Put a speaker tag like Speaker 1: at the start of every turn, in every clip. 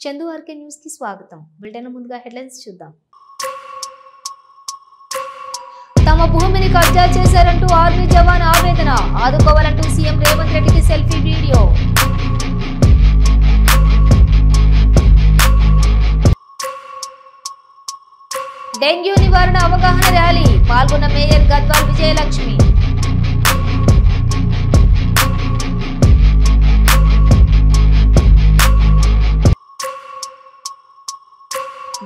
Speaker 1: Chandu RK news కి స్వాగతం. Bulletin ముందుగా హెడ్లైన్స్ చూద్దాం. తమ భూమిని కబ్జా చేశారంటూ ఆర్మీ జవాన్ ఆవేదన. ఆదుకోవాలంటూ సీఎం రేవంత్ రెడ్డికి సెల్ఫీ వీడియో. డెంగ్యూ నివారణ అవగాహన ర్యాలీ పాల్గొన్న మేయర్ గద్వాల్ విజయలక్ష్మి.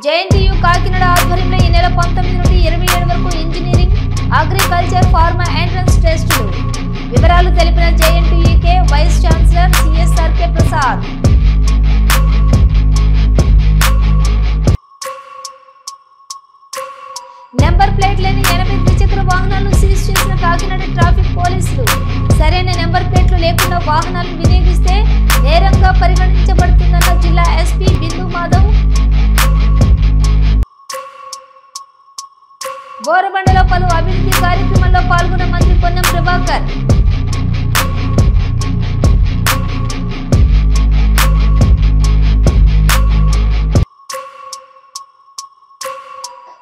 Speaker 1: జేఎన్టీయూ కాకినాడ ఆధ్వర్యంలో ఈ నెల 19 నుండి 27 వరకు ఇంజనీరింగ్, అగ్రికల్చర్, ఫార్మా ఎంట్రన్స్ టెస్టులు. వివరాలు తెలిపిన JNTUK vice chancellor CSRK Prasad. Number plate లేని 8 ద్విచక్ర వాహనాలను సీజ్ చేసిన కాకినాడ ట్రాఫిక్ పోలీసులు. సరైన నెంబర్ ప్లేట్లు లేకుండా వాహనాలను వినియోగిస్తే నేరంగా పరిగణించబడుతుందన్న జిల్లా ఎస్పీ బిందు మాధవ్. బోరబండలో పలు అభివృద్ధి కార్యక్రమాల్లో పాల్గొన్న మంత్రి పొన్నం ప్రభాకర్.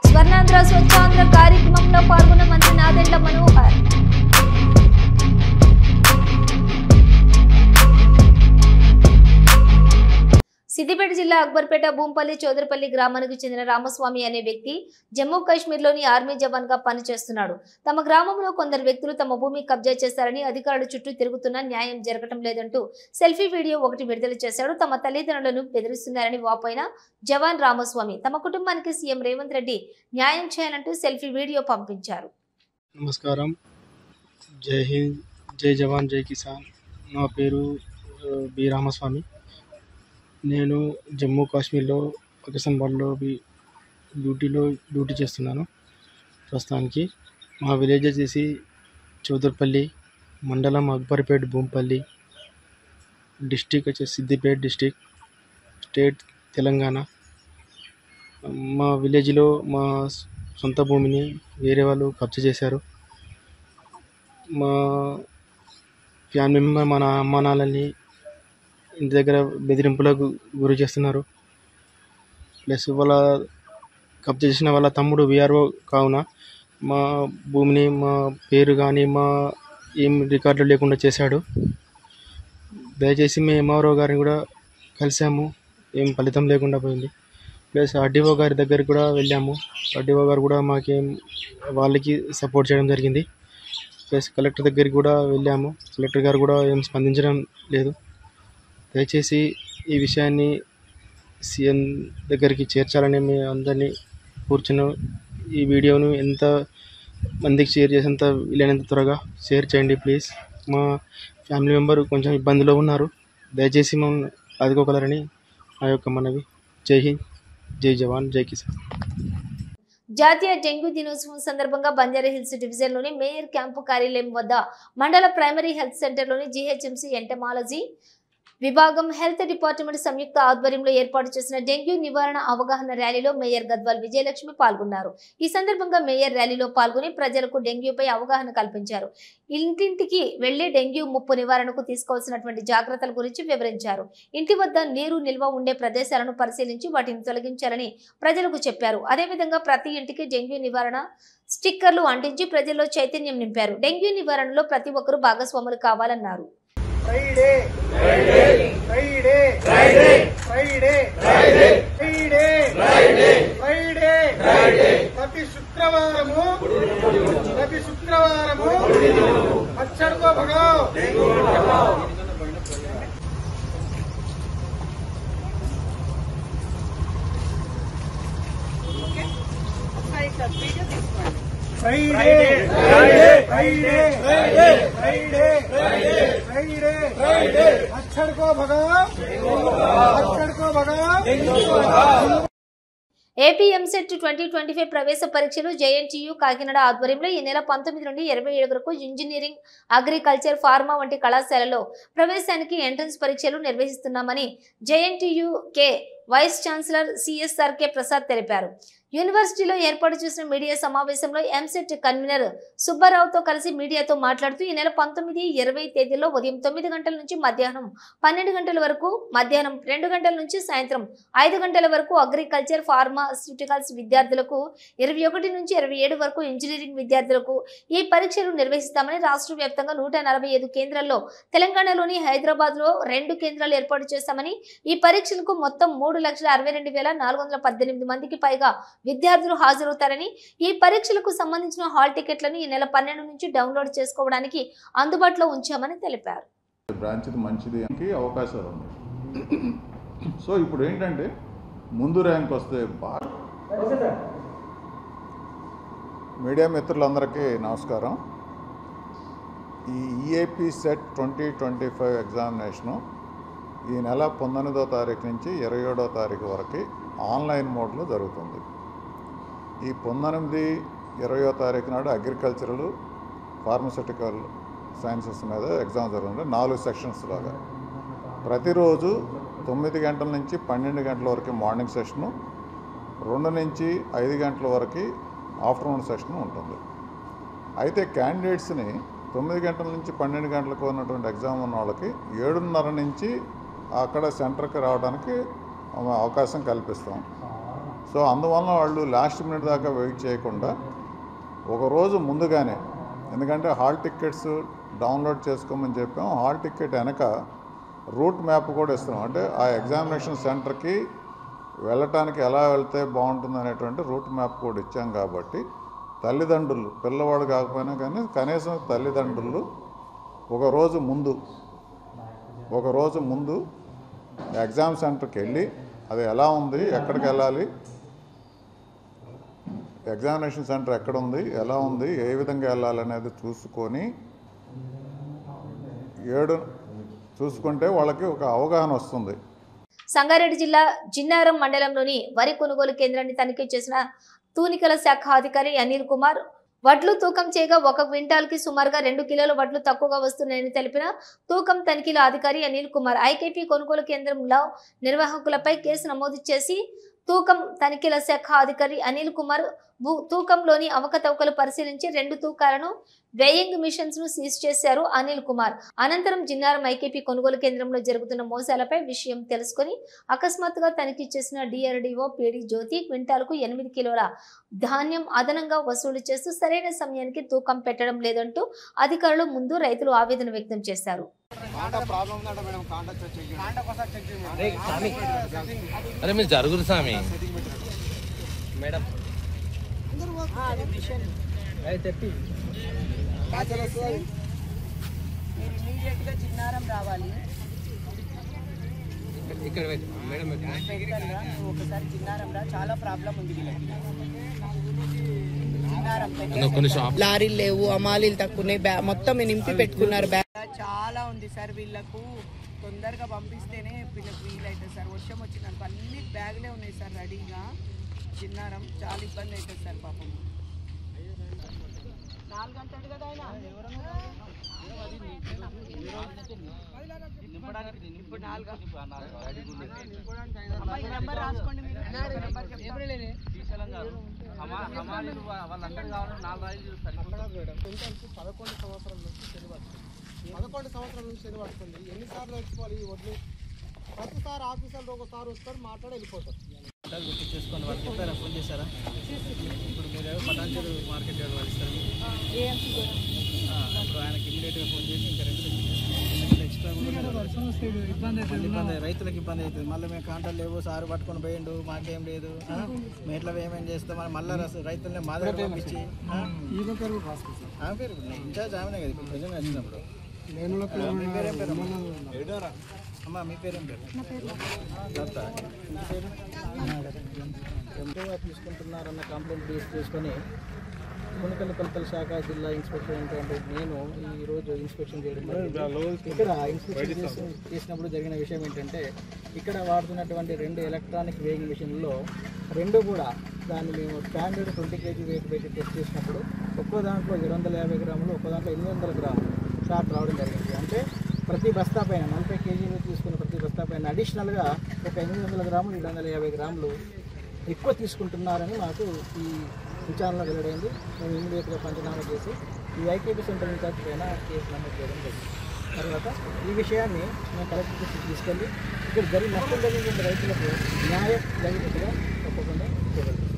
Speaker 1: స్వర్ణాంధ్ర స్వచ్ఛాంధ్ర కార్యక్రమంలో పాల్గొన్న మంత్రి నాదెండ్ల మనోహర్. సిద్దిపేట జిల్లా అక్బర్పేట భూంపల్లి చౌదరపల్లి గ్రామానికి చెందిన రామస్వామి అనే వ్యక్తి జమ్మూ కాశ్మీర్లోని ఆర్మీ జవాన్ గా పనిచేస్తున్నాడు. తమ గ్రామంలో కొందరు వ్యక్తులు తమ భూమి కబ్జా చేశారని, అధికారులు చుట్టూ తిరుగుతున్నా న్యాయం జరగటం లేదంటూ సెల్ఫీ వీడియో ఒకటి విడుదల చేశాడు. తమ తల్లిదండ్రులను బెదిరిస్తున్నారని వాపోయిన జవాన్ రామస్వామి తమ కుటుంబానికి సీఎం రేవంత్ రెడ్డి న్యాయం చేయాలంటూ సెల్ఫీ వీడియో పంపించారు.
Speaker 2: నమస్కారం. జై హింద్, జై జవాన్, జై కిసాన్. నా పేరు బి రామస్వామి. నేను జమ్మూ కాశ్మీర్లో పాకిస్తాన్లో డ్యూటీ చేస్తున్నాను ప్రస్తుతానికి. మా విలేజ్ వచ్చేసి చౌదర్పల్లి, మండలం అక్బర్పేట్, భూంపల్లి, డిస్టిక్ వచ్చేసి సిద్దిపేట డిస్టిక్, స్టేట్ తెలంగాణ. మా విలేజ్లో మా సొంత భూమిని వేరే వాళ్ళు కబ్జా చేశారు. మా ఫ్యామిలీ మెంబర్, మన అమ్మ నాన్నల్ని ఇంటి దగ్గర బెదిరింపులకు గురి చేస్తున్నారు. ప్లస్ వాళ్ళ కబ్జా చేసిన వాళ్ళ తమ్ముడు విఆర్ఓ కావున మా భూమిని, మా పేరు కానీ మా ఏం రికార్డులు లేకుండా చేశాడు. దయచేసి మేము ఎంఆర్ఓ గారిని కూడా కలిసాము, ఏం ఫలితం లేకుండా పోయింది. ప్లస్ ఆర్డీఓ గారి దగ్గరికి కూడా వెళ్ళాము. ఆర్డీఓ గారు కూడా మాకేం వాళ్ళకి సపోర్ట్ చేయడం జరిగింది. ప్లస్ కలెక్టర్ దగ్గరికి కూడా వెళ్ళాము. కలెక్టర్ గారు కూడా ఏం స్పందించడం లేదు. దయచేసి ఈ విషయాన్ని సీఎం దగ్గరికి చేర్చాలని మేము అందరినీ కూర్చుని ఈ వీడియోను ఎంత మందికి షేర్ చేసేంత వీలైనంత త్వరగా షేర్ చేయండి ప్లీజ్. మా ఫ్యామిలీ మెంబర్ కొంచెం ఇబ్బందిలో ఉన్నారు. దయచేసి మమ్మల్ని ఆదుకోగలరని నా యొక్క మనవి. జై హింద్, జై జవాన్, జై కిసాన్.
Speaker 1: జాతీయ డెంగ్యూ దినోత్సవం సందర్భంగా బంజారాహిల్స్ డివిజన్లోని మేయర్ క్యాంపు కార్యాలయం వద్ద మండల ప్రైమరీ హెల్త్ సెంటర్లోని జీహెచ్ఎంసీ ఎంటమాలజీ విభాగం, హెల్త్ డిపార్ట్మెంట్ సంయుక్త ఆధ్వర్యంలో ఏర్పాటు చేసిన డెంగ్యూ నివారణ అవగాహన ర్యాలీలో మేయర్ గద్వాల్ విజయలక్ష్మి పాల్గొన్నారు. ఈ సందర్భంగా మేయర్ ర్యాలీలో పాల్గొని ప్రజలకు డెంగ్యూపై అవగాహన కల్పించారు. ఇంటింటికి వెళ్లి డెంగ్యూ ముప్పు నివారణకు తీసుకోవాల్సినటువంటి జాగ్రత్తల గురించి వివరించారు. ఇంటి వద్ద నీరు నిల్వ ఉండే ప్రదేశాలను పరిశీలించి వాటిని తొలగించాలని ప్రజలకు చెప్పారు. అదేవిధంగా ప్రతి ఇంటికి డెంగ్యూ నివారణ స్టిక్కర్లు అంటించి ప్రజల్లో చైతన్యం నింపారు. డెంగ్యూ నివారణలో ప్రతి ఒక్కరూ భాగస్వాములు కావాలన్నారు.
Speaker 3: Friday, Friday, Friday, Friday, Friday, Friday, Friday, Friday, Friday, Friday. ప్రతి శుక్రవారము మచ్చర్కో భగావ్, dengue భగావ్. Friday, Friday, Friday, Friday, Friday, Friday, Friday, Friday. मच्छर को भगाओ, मच्छर को भगाओ.
Speaker 1: ఏపీ ఎంసెట్ 2025 ప్రవేశ పరీక్షలు జేఎన్టీయూ కాకినాడ ఆధ్వర్యంలో ఈ నెల 19 నుండి 27 వరకు ఇంజనీరింగ్, అగ్రికల్చర్, ఫార్మా వంటి కళాశాలలో ప్రవేశానికి ఎంట్రన్స్ పరీక్షలు నిర్వహిస్తున్నామని జేఎన్టీయూకే వైస్ ఛాన్సలర్ సిఎస్ఆర్కే ప్రసాద్ తెలిపారు. యూనివర్సిటీలో ఏర్పాటు చేసిన మీడియా సమావేశంలో ఎంసెట్ కన్వీనర్ సుబ్బారావుతో కలిసి మీడియాతో మాట్లాడుతూ ఈ నెల 19, 20 తేదీల్లో ఉదయం 9 గంటల నుంచి మధ్యాహ్నం 12 గంటల వరకు, మధ్యాహ్నం 2 గంటల నుంచి సాయంత్రం 5 గంటల వరకు అగ్రికల్చర్, ఫార్మాస్యూటికల్స్ విద్యార్థులకు, 21 నుంచి 27 వరకు ఇంజనీరింగ్ విద్యార్థులకు ఈ పరీక్షలు నిర్వహిస్తామని, రాష్ట్ర వ్యాప్తంగా 145 కేంద్రాల్లో తెలంగాణలోని హైదరాబాద్ లో 2 కేంద్రాలు ఏర్పాటు చేస్తామని, ఈ పరీక్షలకు మొత్తం 3,62,418 మందికి పైగా విద్యార్థులు హాజరవుతారని, ఈ పరీక్షలకు సంబంధించిన హాల్ టికెట్లను ఈ నెల 12 నుంచి డౌన్లోడ్ చేసుకోవడానికి అందుబాటులో ఉంచామని తెలిపారు.
Speaker 4: బ్రాంచ్ మంచిది అవకాశాలు ఉన్నాయి. సో ఇప్పుడు ఏంటంటే ముందు ర్యాంక్ వస్తే మీడియా మిత్రులందరికీ నమస్కారం. ఈ ఈఏపీ సెట్ 2025 ఎగ్జామినేషను ఈ నెల 19వ తారీఖు నుంచి 27వ తారీఖు వరకు ఆన్లైన్ మోడ్లో జరుగుతుంది. ఈ 19, 20వ తారీఖు నాడు అగ్రికల్చరల్, ఫార్మస్యూటికల్ సైన్సెస్ మీద ఎగ్జామ్ జరుగుతుంది. 4 సెక్షన్స్ లాగా ప్రతిరోజు 9 గంటల నుంచి 12 గంటల వరకు మార్నింగ్ సెషను, 2 నుంచి 5 గంటల వరకు ఆఫ్టర్నూన్ సెషన్ ఉంటుంది. అయితే క్యాండిడేట్స్ని 9 గంటల నుంచి 12 గంటలకు ఉన్నటువంటి ఎగ్జామ్ ఉన్న వాళ్ళకి 7:30 నుంచి అక్కడ సెంటర్కి రావడానికి అవకాశం కల్పిస్తాం. సో అందువల్ల వాళ్ళు లాస్ట్ మినిట్ దాకా వెయిట్ చేయకుండా ఒకరోజు ముందుగానే, ఎందుకంటే హాల్ టికెట్స్ డౌన్లోడ్ చేసుకోమని చెప్పాం, హాల్ టికెట్ వెనక రూట్ మ్యాప్ కూడా ఇస్తాం. అంటే ఆ ఎగ్జామినేషన్ సెంటర్కి వెళ్ళటానికి ఎలా వెళ్తే బాగుంటుంది అనేటువంటి రూట్ మ్యాప్ కూడా ఇచ్చాం. కాబట్టి తల్లిదండ్రులు, పిల్లవాడు కాకపోయినా కానీ కనీసం తల్లిదండ్రులు ఒకరోజు ముందు ఎగ్జామ్ సెంటర్కి వెళ్ళి అది ఎలా ఉంది, ఎక్కడికి వెళ్ళాలి, ఎగ్జామినేషన్ సెంటర్ ఎక్కడ ఉంది, ఎలా ఉంది, ఏ విధంగా వెళ్ళాలనేది చూసుకుంటే వాళ్ళకి ఒక అవగాహన వస్తుంది.
Speaker 1: సంగారెడ్డి జిల్లా జిన్నారం మండలంలోని వరి కొనుగోలు కేంద్రాన్ని తనిఖీ చేసిన తూనికల శాఖ అధికారి అనిల్ కుమార్ వడ్లు తూకం చేయగా 1 క్వింటాల్కి సుమారుగా 2 కిలోల వడ్లు తక్కువగా వస్తున్నాయని తెలిపిన తూకం తనిఖీల అధికారి అనిల్ కుమార్ ఐకేపీ కొనుగోలు కేంద్రంలో నిర్వాహకులపై కేసు నమోదు చేసి తూకం తనిఖీల శాఖ అధికారి అనిల్ కుమార్ తూకంలోని అవకతవకలు పరిశీలించి 2 తూకాలను వేయింగ్ మిషన్స్ ను సీజ్ చేశారు అనిల్ కుమార్. అనంతరం జిన్నారం ఐకేపీ కొనుగోలు కేంద్రంలో జరుగుతున్న మోసాలపై విషయం తెలుసుకుని అకస్మాత్తుగా తనిఖీ చేసిన డిఆర్డీఓ పీడి జ్యోతి క్వింటాల్కు 8 కిలోల ధాన్యం అదనంగా వసూలు చేస్తూ సరైన సమయానికి తూకం పెట్టడం లేదంటూ అధికారులు ముందు రైతులు ఆవేదన వ్యక్తం చేశారు.
Speaker 5: అరే మీరు జరుగురు సామి మేడం
Speaker 6: ఇమీడియట్గా జిన్నారం రావాలి.
Speaker 5: ఇక్కడ మేడం
Speaker 6: ఒకసారి జిన్నారం రా, చాలా ప్రాబ్లం ఉంది వీళ్ళకి.
Speaker 7: లారీలు లేవు, అమాలీలు తక్కువ, మొత్తం నింపి పెట్టుకున్నారు.
Speaker 6: చాలా ఉంది సార్, వీళ్ళకు తొందరగా పంపిస్తేనే వీళ్ళకి వీలవుతుంది సార్. వర్షం వచ్చిందనుకో అన్ని బ్యాగులే ఉన్నాయి సార్ రెడీగా. జిన్నారం చాలా ఇబ్బంది అవుతుంది సార్ పాపం. 4 గంటలు కదా ఆయన నెంబర్ రాసుకోండి మీరు.
Speaker 3: 11 సంవత్సరాల నుంచి పడుతుంది. ఎన్నిసార్లు వచ్చిపోవాలి ఈ వడ్లు? ప్రతిసారి ఆఫీసర్లు ఒకసారి వస్తారు, మాట్లాడి వెళ్ళిపోతారు.
Speaker 8: గుర్తు చేసుకొని వాళ్ళు చెప్పారా, ఫోన్ చేశారా? ఇప్పుడు మీరు పటాన్చెరు మార్కెట్ వాళ్ళు ఇస్తారు, ఇప్పుడు ఆయనకి ఇమీడియట్గా ఫోన్ చేసి ఇంకా 2 ఎక్స్ట్రా ఇబ్బంది, రైతులకు ఇబ్బంది అవుతుంది. మళ్ళీ మేము కాంటాక్ట్ లేవు, సారు పట్టుకొని పోయిండు, మాకేం లేదు, మేము ఎట్లా ఏమేం చేస్తాం, మళ్ళీ రైతులనే మా దగ్గర పంపించి ఆమె పేరు ఇన్ఛార్జ్ ఆమెనే కదా ఇప్పుడు ప్రజెంట్ వచ్చినప్పుడు. మీ పేరేం పేరు అమ్మా? మీ పేరేం పేరు? ఎంతగా తీసుకుంటున్నారన్న కంప్లైంట్ బేస్ చేసుకొని మునికల్ కొలతల శాఖ జిల్లా ఇన్స్పెక్టర్ ఏంటంటే నేను ఈరోజు ఇన్స్పెక్షన్ చేయడం ఇక్కడ ఇన్స్పెక్షన్ చేసినప్పుడు జరిగిన విషయం ఏంటంటే ఇక్కడ వాడుతున్నటువంటి 2 ఎలక్ట్రానిక్ వేయింగ్ మిషన్లో 2 కూడా దాన్ని మేము స్టాండర్డ్ 20 kg వెయిట్ పెట్టి టెస్ట్ చేసినప్పుడు ఒక్కో దాంట్లో 250 గ్రాములు, ఒక్కో దాంట్లో 800 గ్రాములు షార్ట్ రావడం జరిగింది. అంటే ప్రతి బస్తా పైన 40 కేజీలు తీసుకున్న ప్రతి బస్తా పైన అడిషనల్గా ఒక 800 గ్రాములు 750 గ్రాములు ఎక్కువ తీసుకుంటున్నారని మాకు ఈ విచారణలో వెల్లడైంది. మేము ఇమీడియట్గా పంచనామా చేసి ఈ ఐకేపీ సెంటర్ ఇన్ఛార్జ్ పైన కేసు నమోదు చేయడం జరిగింది. తర్వాత ఈ విషయాన్ని మేము కలెక్టర్ దృష్టికి తీసుకెళ్ళి ఇక్కడ నష్టం జరిగిన రైతులకు న్యాయం జరిగినట్టుగా తప్పకుండా చేయగలుగుతాం.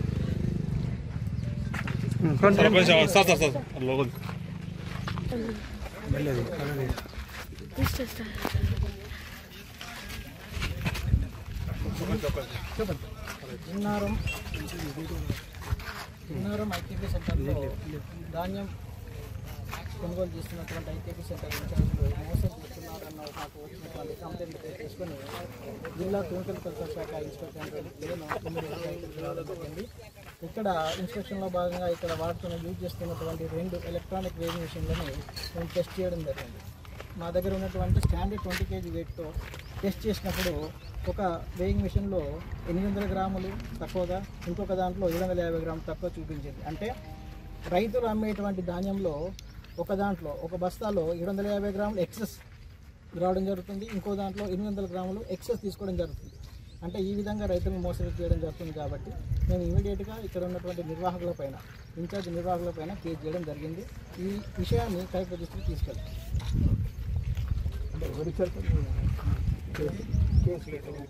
Speaker 8: చిన్నారం ఐకేపీ సెంటర్లో ధాన్యం కొనుగోలు చేస్తున్నటువంటి ఐకేపీ సెంటర్ ఇన్ఛార్జ్లు మోసం చేస్తున్నారన్న నాకు వచ్చినటువంటి కంప్లైంట్ తీసుకొని జిల్లా కెమికల్ కల్చర్ శాఖ ఇన్స్పెక్టర్ జరిగింది. ఇక్కడ ఇన్స్పెక్షన్లో భాగంగా ఇక్కడ యూజ్ చేస్తున్నటువంటి 2 ఎలక్ట్రానిక్ వేయింగ్ మిషన్లను మేము టెస్ట్ చేయడం జరిగింది. మా దగ్గర ఉన్నటువంటి స్టాండర్డ్ 20 kg వెయిట్తో టెస్ట్ చేసినప్పుడు ఒక వేయింగ్ మిషన్లో 800 గ్రాములు తక్కువగా, ఇంకొక దాంట్లో 750 గ్రాములు తక్కువ చూపించింది. అంటే రైతులు అమ్మేటువంటి ధాన్యంలో ఒక బస్తాలో 750 గ్రాములు ఎక్సెస్ రావడం జరుగుతుంది, ఇంకో దాంట్లో 800 గ్రాములు ఎక్సెస్ తీసుకోవడం జరుగుతుంది. అంటే ఈ విధంగా రైతులను మోసం చేయడం జరుగుతుంది. కాబట్టి మేము ఇమీడియట్గా ఇక్కడ ఉన్నటువంటి నిర్వాహకులపైన, ఇన్ఛార్జ్ నిర్వాహకులపైన కేసు చేయడం జరిగింది. ఈ విషయాన్ని కలెక్టర్ దృష్టికి తీసుకెళ్తాం.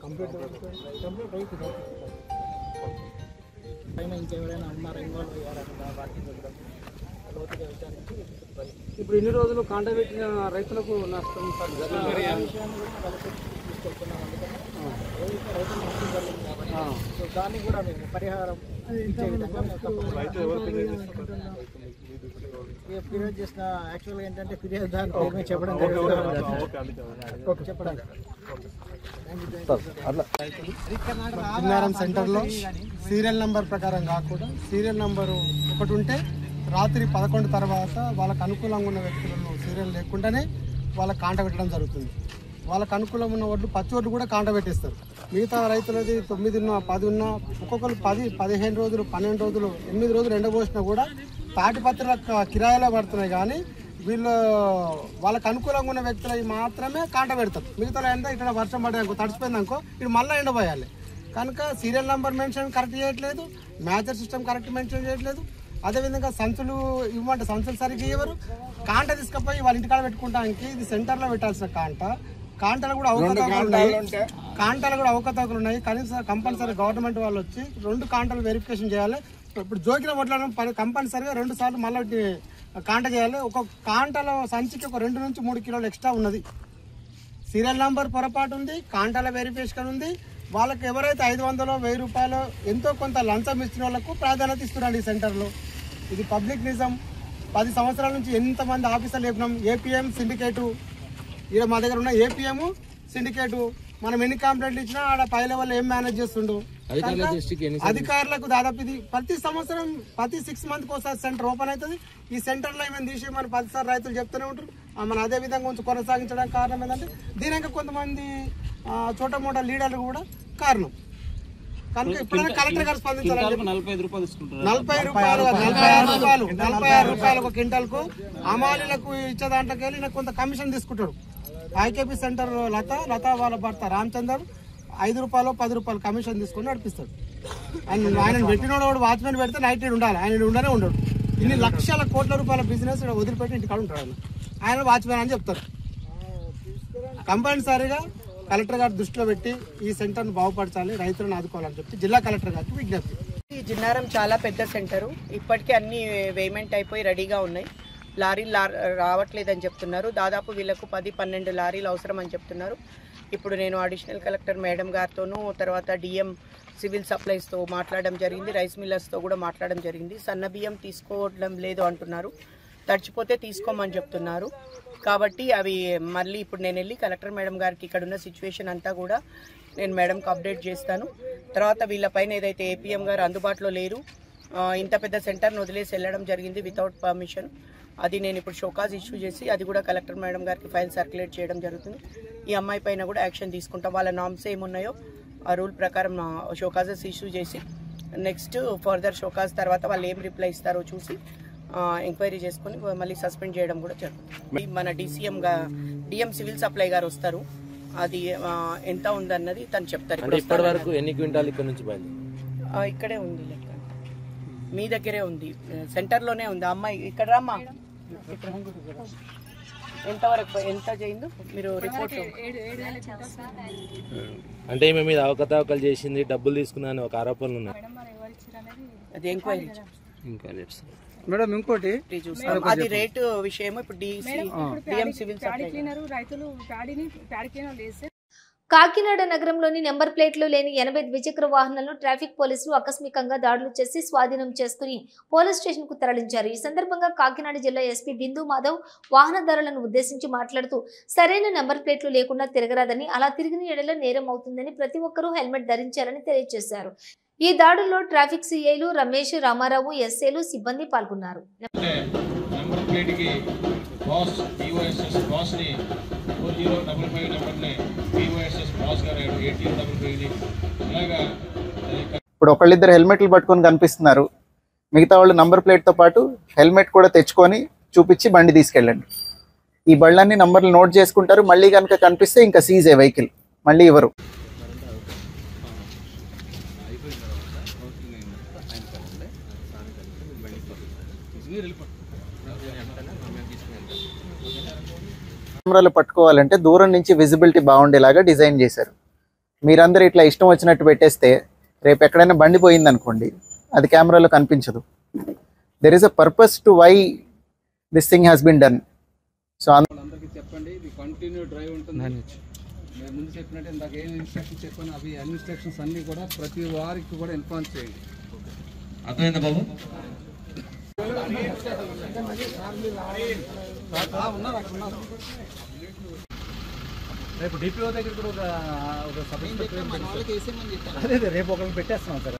Speaker 8: కంప్లీట్ రైతు పైన ఇంకెవరైనా ఉన్నారా, ఇన్వాల్వ్ అయ్యారా వాటిని లోతుగా విచారించి
Speaker 3: ఇప్పుడు ఇన్ని రోజులు కాంట పెట్టిన రైతులకు నష్టం
Speaker 8: విషయాన్ని కూడా కలెక్టర్ తీసుకెళ్తున్నాం. అందుకని రైతులు నష్టం జరిగింది కాబట్టి సో దాన్ని కూడా మేము పరిహారం ఇచ్చే విధంగా ఫిర్యాదు చేసిన యాక్చువల్గా ఏంటంటే ఫిర్యాదు దాని చెప్పడం
Speaker 3: చిన్నారం సెంటర్లో సీరియల్ నంబర్ ప్రకారం కాకుండా సీరియల్ నంబరు ఒకటి ఉంటే రాత్రి 11 తర్వాత వాళ్ళకు అనుకూలంగా ఉన్న వ్యక్తులను సీరియల్ లేకుండానే వాళ్ళకి కాంట పెట్టడం జరుగుతుంది. వాళ్ళకు అనుకూలంగా ఉన్న వడ్లు పచ్చి వడ్లు కూడా కాంట పెట్టేస్తారు. మిగతా రైతులది 9 ఉన్నా 10 ఉన్నా ఒక్కొక్కరు 10, 15 రోజులు, 12 రోజులు, 8 రోజులు ఎండబోసినా కూడా తాటిపత్రుల కిరాయిలో పడుతున్నాయి. కానీ వీళ్ళు వాళ్ళకు అనుకూలంగా ఉన్న వ్యక్తులవి మాత్రమే కాంట పెడతారు. మిగతా ఎంత ఇక్కడ వర్షం పడేందుకు తడిసిపోయిందనుకో ఇటు మళ్ళీ ఎండబోయాలి. కనుక సీరియల్ నెంబర్ మెన్షన్ కరెక్ట్ చేయట్లేదు, మ్యాచర్ సిస్టమ్ కరెక్ట్ మెన్షన్ చేయట్లేదు. అదేవిధంగా సంచులు ఇవ్వమంటే సంచులు సరిగ్గా ఇవ్వరు. కాంట తీసుకుపోయి వాళ్ళ ఇంటికాడ పెట్టుకుంటానికి ఇది సెంటర్లో పెట్టాల్సిన కాంటలు కూడా అవకతవకలు ఉన్నాయి. కనీసం కంపల్సరీ గవర్నమెంట్ వాళ్ళు వచ్చి 2 కాంటలు వెరిఫికేషన్ చేయాలి. ఇప్పుడు జోకిన వడ్లను కంపల్సరీగా 2 సార్లు మళ్ళీ కాంట చేయాలి. ఒక కాంటలో సంచికి ఒక 2 నుంచి 3 కిలోలు ఎక్స్ట్రా ఉన్నది. సీరియల్ నంబర్ పొరపాటు ఉంది, కాంటాల వెరిఫికేషన్ ఉంది. వాళ్ళకి ఎవరైతే 500, 1000 రూపాయలు ఎంతో కొంత లంచం ఇచ్చిన వాళ్ళకు ప్రాధాన్యత ఇస్తున్నాడు ఈ సెంటర్లో. ఇది పబ్లిక్ నిజం. 10 సంవత్సరాల నుంచి ఎంతమంది ఆఫీసర్లు చెప్పినాం. ఏపీఎం సిండికేటు ఇక్కడ మా దగ్గర ఉన్న ఏపీఎం సిండికేటు మనం ఎన్ని కంప్లైంట్లు ఇచ్చినా ఆడ పై లెవెల్ ఏం మేనేజ్ చేస్తుండు. అధికారులకు దాదాపు ఇది ప్రతి సంవత్సరం ప్రతి 6 months ఒకసారి సెంటర్ ఓపెన్ అవుతుంది. ఈ సెంటర్లో ఏమైనా తీసి మన 10 సార్లు రైతులు చెప్తూనే ఉంటారు. మన అదే విధంగా కొంచెం కొనసాగించడానికి కారణం ఏంటంటే దీనికి కొంతమంది చోట మోట లీడర్లు కూడా కారణం. కనుక ఎప్పుడైనా కలెక్టర్ గారు స్పందించాలి.
Speaker 8: 45 రూపాయలు తీసుకుంటారు.
Speaker 3: 46 రూపాయలు ఒక క్వింటాల్కు అమాలీలకు ఇచ్చే దాంట్లోకి వెళ్ళి కొంత కమిషన్ తీసుకుంటాడు. ఐకేపీ సెంటర్ లత వాళ్ళ భర్త రామచందర్ 5 రూపాయలు 10 రూపాయలు కమిషన్ తీసుకొని నడిపిస్తాడు. ఆయన పెట్టినోడు వాచ్మెన్ పెడితే నైట్ ఉండాలి, ఆయన ఉండనే ఉండడు. ఇన్ని లక్షల కోట్ల రూపాయల బిజినెస్ వదిలిపెట్టి ఇంటికాడ ఉంటాడు. ఆయన వాచ్మెన్ అని చెప్తారు. కంపల్సరీగా కలెక్టర్ గారు దృష్టిలో పెట్టి ఈ సెంటర్ను బాగుపరచాలి, రైతులను ఆదుకోవాలని చెప్పి జిల్లా కలెక్టర్ గారికి విజ్ఞప్తి.
Speaker 7: ఈ జిన్నారం చాలా పెద్ద సెంటరు. ఇప్పటికే అన్ని వేమెంట్ అయిపోయి రెడీగా ఉన్నాయి. లారీలు రావట్లేదని చెప్తున్నారు. దాదాపు వీళ్ళకు 10-12 లారీలు అవసరం అని చెప్తున్నారు. ఇప్పుడు నేను అడిషనల్ కలెక్టర్ మేడం గారితోనూ తర్వాత డిఎం సివిల్ సప్లైస్తో మాట్లాడడం జరిగింది. రైస్ మిల్లర్స్తో కూడా మాట్లాడడం జరిగింది. సన్న బియ్యం తీసుకోవడం లేదు అంటున్నారు, తడిచిపోతే తీసుకోమని చెప్తున్నారు. కాబట్టి అవి మళ్ళీ ఇప్పుడు నేను వెళ్ళి కలెక్టర్ మేడం గారికి ఇక్కడ ఉన్న సిచ్యువేషన్ అంతా కూడా నేను మేడంకి అప్డేట్ చేస్తాను. తర్వాత వీళ్ళపైన ఏదైతే ఏపీఎం గారు అందుబాటులో లేరు, ఇంత పెద్ద సెంటర్ను వదిలేసి వెళ్ళడం జరిగింది వితౌట్ పర్మిషన్, అది నేను ఇప్పుడు షోకాజ్ ఇష్యూ చేసి అది కూడా కలెక్టర్ మేడం గారికి ఫైల్ సర్క్యులేట్ చేయడం జరుగుతుంది. ఈ అమ్మాయి పైన కూడా యాక్షన్ తీసుకుంటాం. వాళ్ళ నామ్స్ ఏమున్నాయో ఆ రూల్ ప్రకారం షోకాజెస్ ఇష్యూ చేసి నెక్స్ట్ ఫర్దర్ షోకాజ్ తర్వాత వాళ్ళు ఏం రిప్లై ఇస్తారో చూసి ఎంక్వైరీ చేసుకుని మళ్ళీ సస్పెండ్ చేయడం కూడా జరుగుతుంది. మన డిఎం సివిల్ సప్లై గారు వస్తారు, అది ఎంత ఉందన్నది తను చెప్తారు.
Speaker 5: ఇప్పటి వరకు ఎన్ని క్వింటాలు ఇక్కడ నుంచి
Speaker 7: ఇక్కడే ఉంది లెక్క, మీ దగ్గరే ఉంది, సెంటర్లోనే ఉంది. అమ్మాయి ఇక్కడ రామ్మా, ఎంతవరకు ఎంత చేయిందో మీరు రిపోర్ట్.
Speaker 5: అంటే ఈమె మీద అవకతవకలు చేసింది, డబ్బులు తీసుకున్నాను ఒక ఆరోపణలు ఉన్నాయి.
Speaker 7: అది ఎంక్వైరీ
Speaker 3: మేడం. ఇంకోటి
Speaker 7: అది రేటు విషయం ఇప్పుడు డిఎం సివిల్ సప్లై.
Speaker 1: కాకినాడ నగరంలోని నెంబర్ ప్లేట్లు లేని 80 ద్విచక్ర వాహనాలను ట్రాఫిక్ పోలీసులు ఆకస్మికంగా దాడులు చేసి స్వాధీనం చేసుకుని పోలీస్ స్టేషన్ కు తరలించారు. ఈ సందర్భంగా కాకినాడ జిల్లా ఎస్పీ బిందు మాధవ్ వాహనదారులను ఉద్దేశించి మాట్లాడుతూ సరైన నెంబర్ ప్లేట్లు లేకుండా తిరగరాదని, అలా తిరిగిన ఎడల నేరం అవుతుందని ప్రతి ఒక్కరూ హెల్మెట్ ధరించాలని తెలియజేశారు. ఈ దాడుల్లో ట్రాఫిక్ సిఐలు రమేష్, రామారావు, ఎస్ఏలు సిబ్బంది పాల్గొన్నారు.
Speaker 9: ఇప్పుడు ఒకళ్ళిద్దరు హెల్మెట్లు పట్టుకొని కనిపిస్తున్నారు, మిగతా వాళ్ళు నంబర్ ప్లేట్తో పాటు హెల్మెట్ కూడా తెచ్చుకొని చూపించి బండి తీసుకెళ్ళండి. ఈ బళ్ళన్నీ నంబర్లు నోట్ చేసుకుంటారు, మళ్ళీ కనుక కనిపిస్తే ఇంకా సీజ్ ఏ వెహికల్, మళ్ళీ ఇవ్వరు. కెమెరాలు పట్టుకోవాలంటే దూరం నుంచి విజిబిలిటీ బాగుండేలాగా డిజైన్ చేశారు. మీరందరూ ఇట్లా ఇష్టం వచ్చినట్టు పెట్టేస్తే రేపు ఎక్కడైనా బండి పోయింది అనుకోండి, అది కెమెరాలో కనిపించదు. There is a purpose to why this thing has been done. So
Speaker 10: అందరికీ చెప్పండి, ఇది కంటిన్యూ డ్రైవ్ ఉంటుంది. నేను ముందు చెప్పినట్టు ఇందాక ఏం ఇన్స్ట్రక్షన్స్ చెప్పాను, అవి ఇన్స్ట్రక్షన్స్ అన్నీ కూడా ప్రతి వారికి కూడా ఇన్ఫార్మ్ చేయండి.
Speaker 5: అర్థమైందా బాబు?
Speaker 10: రేపు డిపిఓ దగ్గర కూడా ఒక సబ్ అదే రేపు ఒకరిని పెట్టేస్తున్నాం సార్.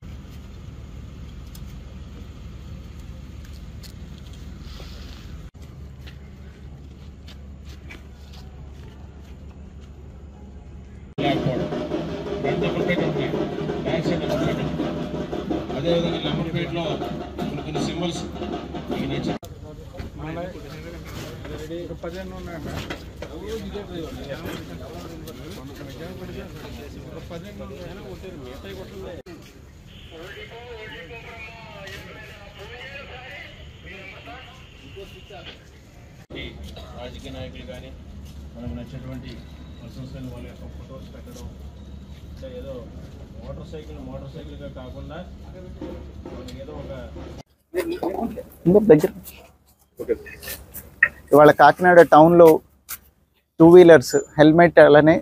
Speaker 11: అదేవిధంగా నెంబర్ ప్లేట్లో కొన్ని సింబల్స్
Speaker 10: 15 ఉన్నాయండి.
Speaker 11: రాజకీయ నాయకులు కానీ మనకు నచ్చినటువంటి పర్సన్స్ కానీ వాళ్ళ యొక్క ఫొటోస్ పెట్టడం, అంటే ఏదో మోటార్ సైకిల్గా కాకుండా ఏదో ఒక
Speaker 9: దగ్గర ఇవాళ కాకినాడ టౌన్లో 2 వీలర్స్ హెల్మెట్ అలానే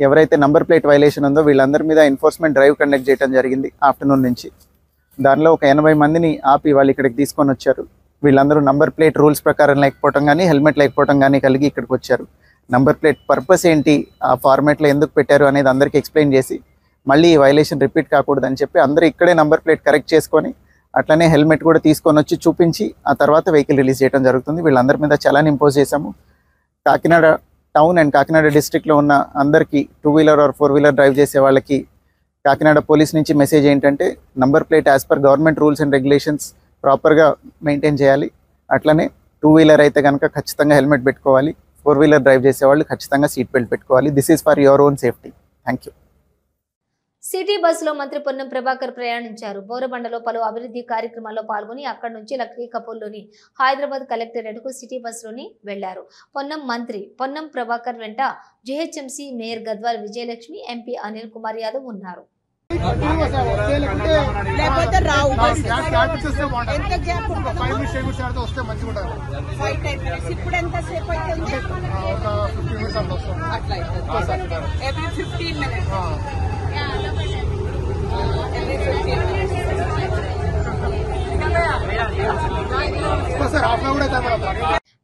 Speaker 9: ఎవరైతే నంబర్ ప్లేట్ వైలేషన్ ఉందో వీళ్ళందరి మీద ఎన్ఫోర్స్మెంట్ డ్రైవ్ కండక్ట్ చేయడం జరిగింది ఆఫ్టర్నూన్ నుంచి. దానిలో ఒక 80 మందిని ఆపి వాళ్ళు ఇక్కడికి తీసుకొని వచ్చారు. వీళ్ళందరూ నంబర్ ప్లేట్ రూల్స్ ప్రకారం లేకపోవడం కానీ హెల్మెట్ లేకపోవడం కానీ కలిగి ఇక్కడికి వచ్చారు. నంబర్ ప్లేట్ పర్పస్ ఏంటి, ఆ ఫార్మాట్లో ఎందుకు పెట్టారు అనేది అందరికీ ఎక్స్ప్లెయిన్ చేసి మళ్ళీ ఈ వైలేషన్ రిపీట్ కాకూడదని చెప్పి అందరూ ఇక్కడే నంబర్ ప్లేట్ కరెక్ట్ చేసుకొని అట్లనే హెల్మెట్ కూడా తీసుకొని వచ్చి చూపించి ఆ తర్వాత వెహికల్ రిలీజ్ చేయడం జరుగుతుంది. వీళ్ళందరి మీద చలాన్ ఇంపోజ్ చేశాము. కాకినాడ టౌన్ అండ్ కాకినాడ డిస్ట్రిక్ట్లో ఉన్న అందరికీ 2 వీలర్ ఆర్ 4 వీలర్ డ్రైవ్ చేసే వాళ్ళకి కాకినాడ పోలీస్ నుంచి మెసేజ్ ఏంటంటే number plate as per government rules and regulations ప్రాపర్గా మెయింటైన్ చేయాలి. అట్లనే 2 వీలర్ అయితే కనుక ఖచ్చితంగా హెల్మెట్ పెట్టుకోవాలి, 4 వీలర్ డ్రైవ్ చేసేవాళ్ళు ఖచ్చితంగా సీట్ బెల్ట్ పెట్టుకోవాలి. This is for your own safety. Thank you.
Speaker 1: City బస్సులో మంత్రి పొన్నం ప్రభాకర్ ప్రయాణించారు. బోరబండలో పలు అభివృద్ధి కార్యక్రమాల్లో పాల్గొని అక్కడి నుంచి లక్డీ కపూర్లోని హైదరాబాద్ కలెక్టరేట్కు సిటీ బస్సులోని వెళ్లారు. పొన్నం ప్రభాకర్ వెంట GHMC mayor Gadwal Vijayalakshmi, MP Anil Kumar Yadav ఉన్నారు.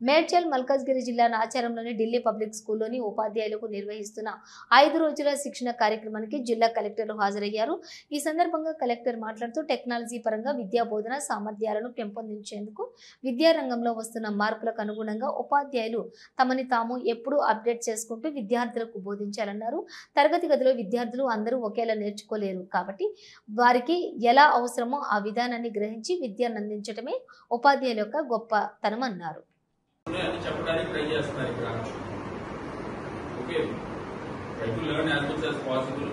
Speaker 1: మేడ్చల్ మల్కాజ్గిరి జిల్లా నాచారంలోని ఢిల్లీ పబ్లిక్ స్కూల్లోని ఉపాధ్యాయులకు నిర్వహిస్తున్న 5 రోజుల శిక్షణ కార్యక్రమానికి జిల్లా కలెక్టర్లు హాజరయ్యారు. ఈ సందర్భంగా కలెక్టర్ మాట్లాడుతూ టెక్నాలజీ పరంగా విద్యా బోధన సామర్థ్యాలను పెంపొందించేందుకు విద్యారంగంలో వస్తున్న మార్పులకు అనుగుణంగా ఉపాధ్యాయులు తమని తాము ఎప్పుడూ అప్డేట్ చేసుకుంటూ విద్యార్థులకు బోధించాలన్నారు. తరగతి గదిలో విద్యార్థులు అందరూ ఒకేలా నేర్చుకోలేరు కాబట్టి వారికి ఎలా అవసరమో ఆ విధానాన్ని గ్రహించి విద్యను అందించడమే ఉపాధ్యాయుల యొక్క గొప్పతనం అన్నారు.
Speaker 12: చెప్పడానికి ట్రై చేస్తున్నారు ఇక్కడ. Okay, try to learn as much as possible.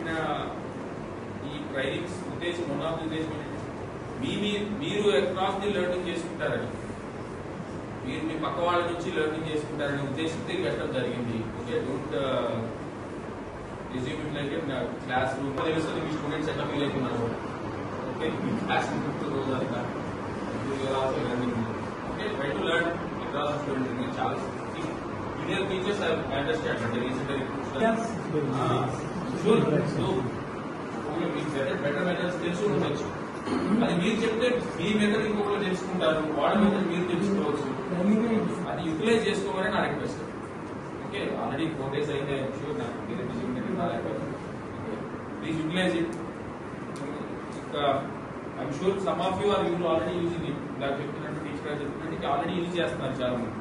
Speaker 12: ఈ ట్రైనింగ్స్ ఉద్దేశం వన్ ఆఫ్ ది ఉద్దేశం మీరు అక్రాస్ ది లెర్నింగ్ చేసుకుంటారని, మీరు మీ పక్క వాళ్ళ నుంచి లెర్నింగ్ చేసుకుంటారనే ఉద్దేశంతో పెట్టడం జరిగింది. Okay, don't resume it like class room తెలుస్తుంది మీ స్టూడెంట్స్ ఎట్లా ఫీల్ అవుతున్నారు. ఓకే, క్లాస్ రూమ్ రోజు అంతా also learning. Okay, try to learn చాలా ఇండియన్ టీచర్స్ ఐ అండర్స్టాండ్ అంటే రీసెంట్ బెటర్ మెథడ్స్ తెలిసి ఉండొచ్చు. అది మీరు చెప్తే మీ మెథడ్ ఇంకొకరు తెలుసుకుంటారు, వాళ్ళ మెథడ్ మీరు తెలుసుకోవచ్చు. అది యూటిలైజ్ చేసుకోవాలని నా రిక్వెస్ట్. ఓకే, ఆల్రెడీ 4 days అయితే షూర్ నాకు please utilise it. I'm sure some of you are already using it. Like చెప్తున్నట్టు టీచర్ చెప్తున్నట్టు ఆల్రెడీ యూజ్ చేస్తున్నారు చాలా మంది.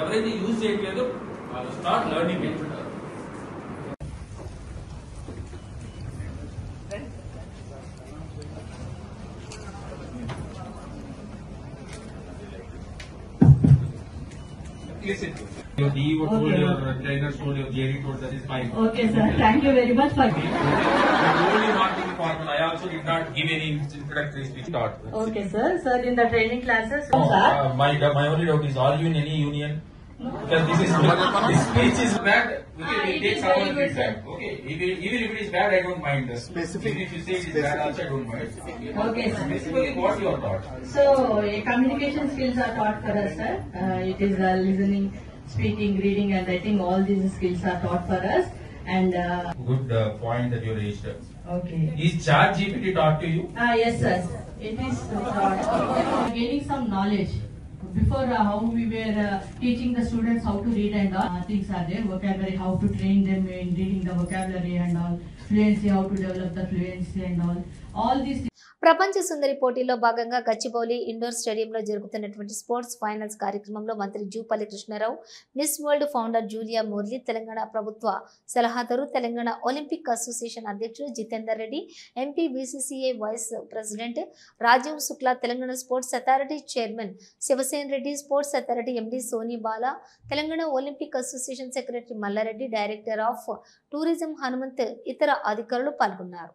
Speaker 12: ఎవరైతే యూజ్ చేయట్లేదో start learning it. Listen. Your DEO told, your trainers told, your GRE told, that is fine.
Speaker 13: Okay, sir. Thank you very much for
Speaker 12: only marking formal. I also did not give any introductory speech.
Speaker 13: Okay, sir. Sir, in the training classes,
Speaker 12: my only doubt is, are you in any union? No. Because this speech is bad. Okay, we take our feedback. Okay, even if it is bad, I don't mind. Specifically, if you say it is bad, also I don't mind.
Speaker 13: Okay, sir.
Speaker 12: Specifically, what's your thought?
Speaker 13: So, communication skills are taught for us, sir. It is listening, speaking, reading, and writing. All these skills are taught for us. And
Speaker 12: good point that you raised.
Speaker 13: Okay.
Speaker 12: Is ChatGPT taught to you?
Speaker 13: Yes, sir. It is taught. Gaining some knowledge. Before how we were teaching the students how to read and all things are there. Vocabulary, how to train them in reading the vocabulary and all. Fluency, how to develop the fluency and all. All these things.
Speaker 1: ప్రపంచ సుందరి పోటీలో భాగంగా Gachibowli indoor స్టేడియంలో జరుగుతున్నటువంటి sports finals కార్యక్రమంలో మంత్రి Jupally Krishnarao, Miss World founder Julia Morley, Telangana ప్రభుత్వ సలహాదారు, Telangana Olympic Association అధ్యక్షుడు Jitender Reddy, MP BCCI vice president Rajeev Shukla, Telangana sports authority chairman Sivasena Reddy, sports authority MD Soni Bala, Telangana Olympic Association secretary Mallareddy, director of tourism Hanumanth, ఇతర అధికారులు పాల్గొన్నారు.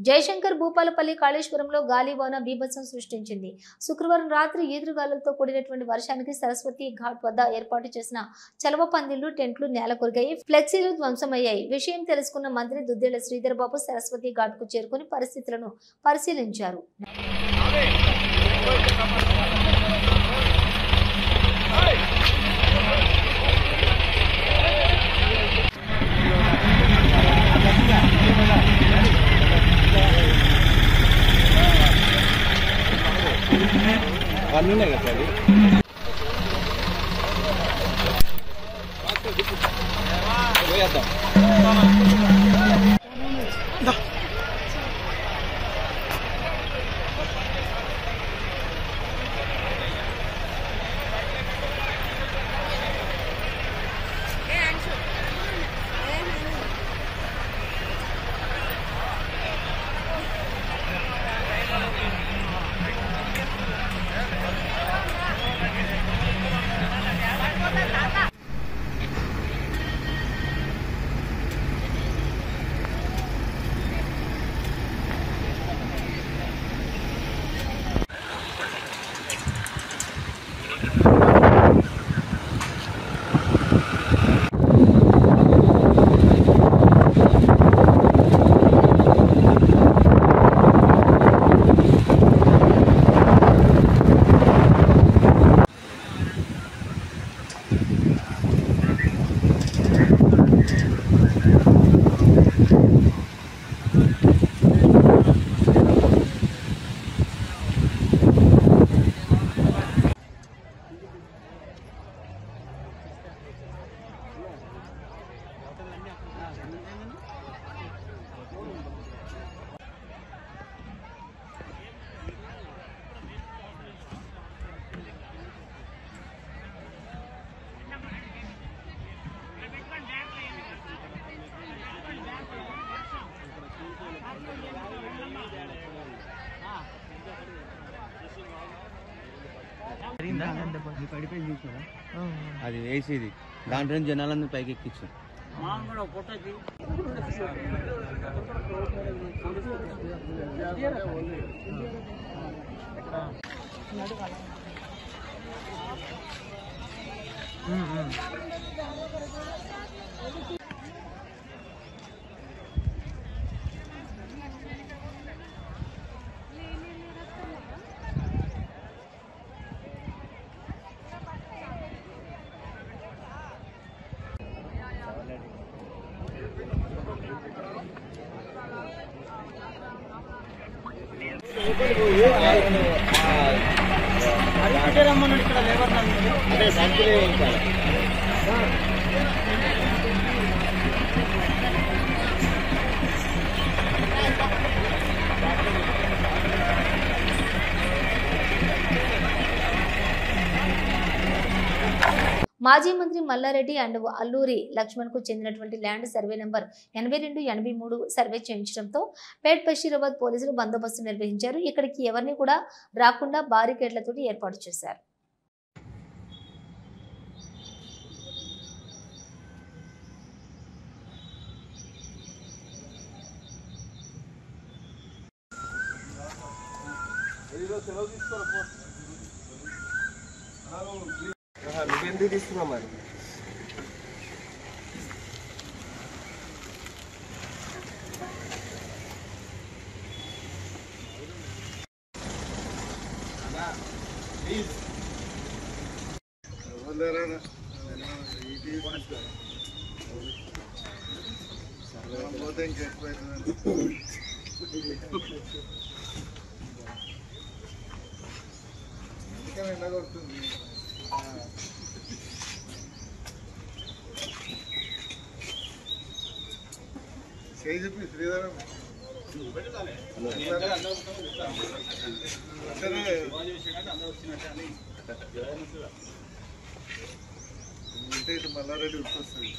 Speaker 1: జయశంకర్ భూపాలపల్లి కాళేశ్వరంలో గాలివాన బీభత్సం సృష్టించింది. శుక్రవారం రాత్రి ఈదురుగాలులతో కూడినటువంటి వర్షానికి సరస్వతి ఘాట్ వద్ద ఏర్పాటు చేసిన చలవ పందిళ్లు, టెంట్లు నేలకొరిగాయి, ఫ్లెక్సీలు ధ్వంసమయ్యాయి. విషయం తెలుసుకున్న మంత్రి దుద్దేళ్ల శ్రీధర్ బాబు సరస్వతి ఘాట్ కు చేరుకుని పరిస్థితులను పరిశీలించారు.
Speaker 14: అది వేసేది దాంట్లో జనాలను పైకి ఎక్కించాం.
Speaker 1: మాజీ మంత్రి మల్లారెడ్డి అండ్ అల్లూరి లక్ష్మణ్ కు చెందినటువంటి ల్యాండ్ సర్వే నెంబర్ 82-83 సర్వే చేయించడంతో పేట్ బషీరాబాద్ పోలీసులు బందోబస్తు నిర్వహించారు. ఇక్కడికి ఎవరిని కూడా రాకుండా బారికేడ్లతో ఏర్పాటు చేశారు.
Speaker 15: నువ్వెందుకు తీసుకున్నావు మరి?
Speaker 16: చెప్పి శ్రీధరం ఉంటే ఇటు మల్లారెడ్డి గుర్తొస్తుంది.